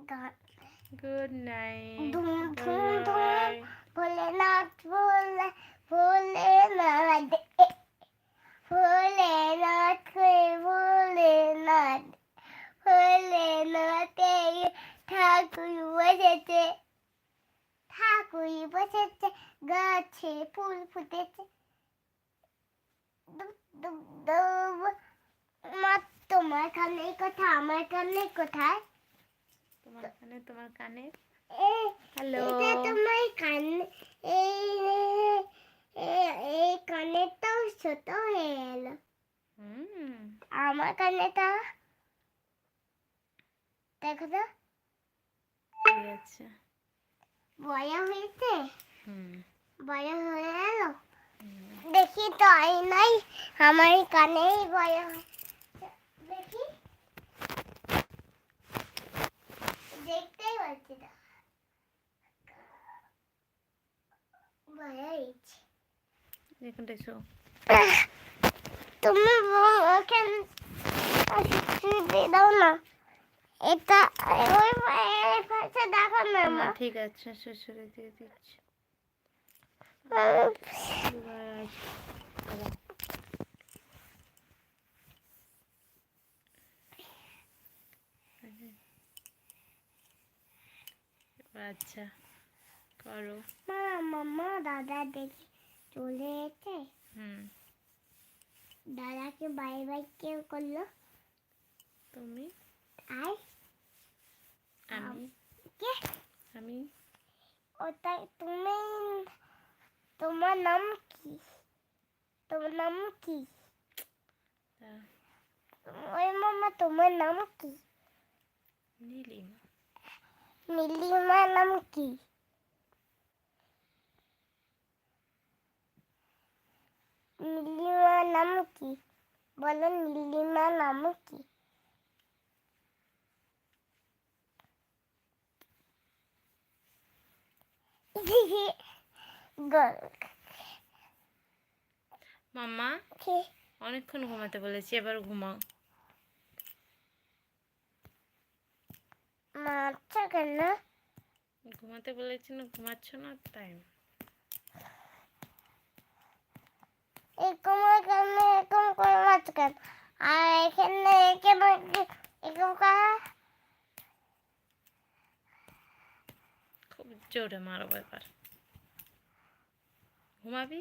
Good night, ধুম ধুম ধুম বাই। ভোলেনাথ ভোলে ভোলেনাথ ভোলেনাথ ভোলেনাথ ভোলেনাথ ঠাকুর বসেছে ঠাকুর বসেছে গাছে ফুল ফুটেছে মা তোমার কানে কোথায় আমার কানে কোথায় তোমার কানে হ্যালো এটা তোমার কান এই কানেরটাও ছোট হয়ে গেল আমার কানেটা দেখো তো ঠিক আছে বড় হয়েছে বড় হয়ে গেল হুম। দেখি তো আয়নাই আমার কানেই বড় হয়েছে দেখি দেখতেই পাচ্ছি না বড় হয়েছে এখন দেখো তুমি কেন দাও না এটা ওই পাশে দেখো না মা ঠিক আছে শ্বশুরে দিয়ে দিচ্ছি আচ্ছা করো মামা দাদা দেখি চলে এসে দাদাকে বাই বাই কেউ করলো তুমি আর কে আমি ওটা তুমি তোমার নাম কি ওই মামা তোমার নাম কি নীলিমা নাম কি নীলিমা নাম কি বলো নীলিমা নাম কি মাম্মা অনেকক্ষণ ঘুমাতে বলেছি এবার ঘুমাও মারছো কেন ঘুমাতে বলেছি না ঘুমাচ্ছ না তাই এরকম করে মারছো কেন আর এখানে এরকম করা খুব জোরে মারো এবার ঘুমাবি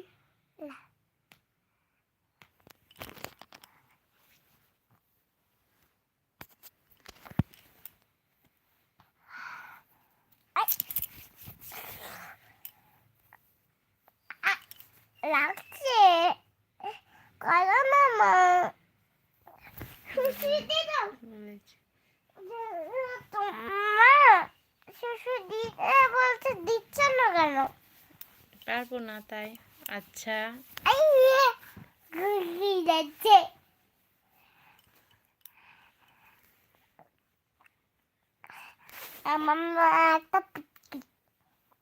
লাগছে করো না মা শুশুতে দাও তোমার শুশু দিতে বলছে দিচ্ছ না কেন পারবো না তাই আচ্ছা ঘুরি যাচ্ছে আমার মা একটা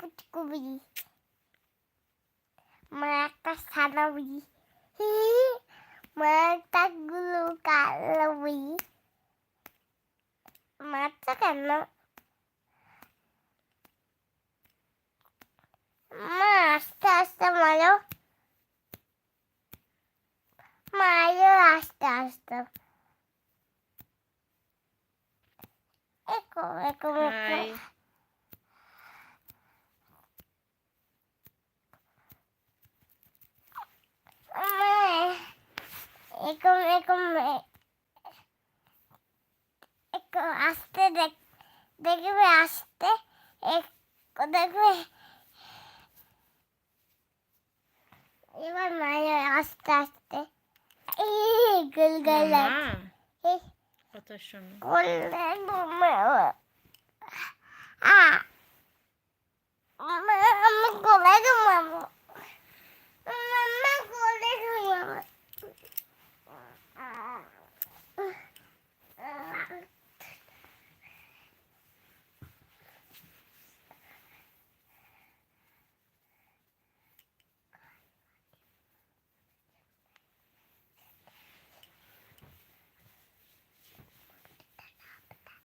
পুচকু বুঝি মা একটা সাদা বুঝি মা একটা গুলো কালো বুঝি মারছো কেন মা আস্তে আস্তে মারো আস্তে আস্তে হাই আস্তে দেখবে আস্তে দেখবে এবার মায়ের আস্তে আস্তে গোল গোল কত শোনো আমি গোলে ঘুমাবো মাম্মা গোলে ঘুমাবো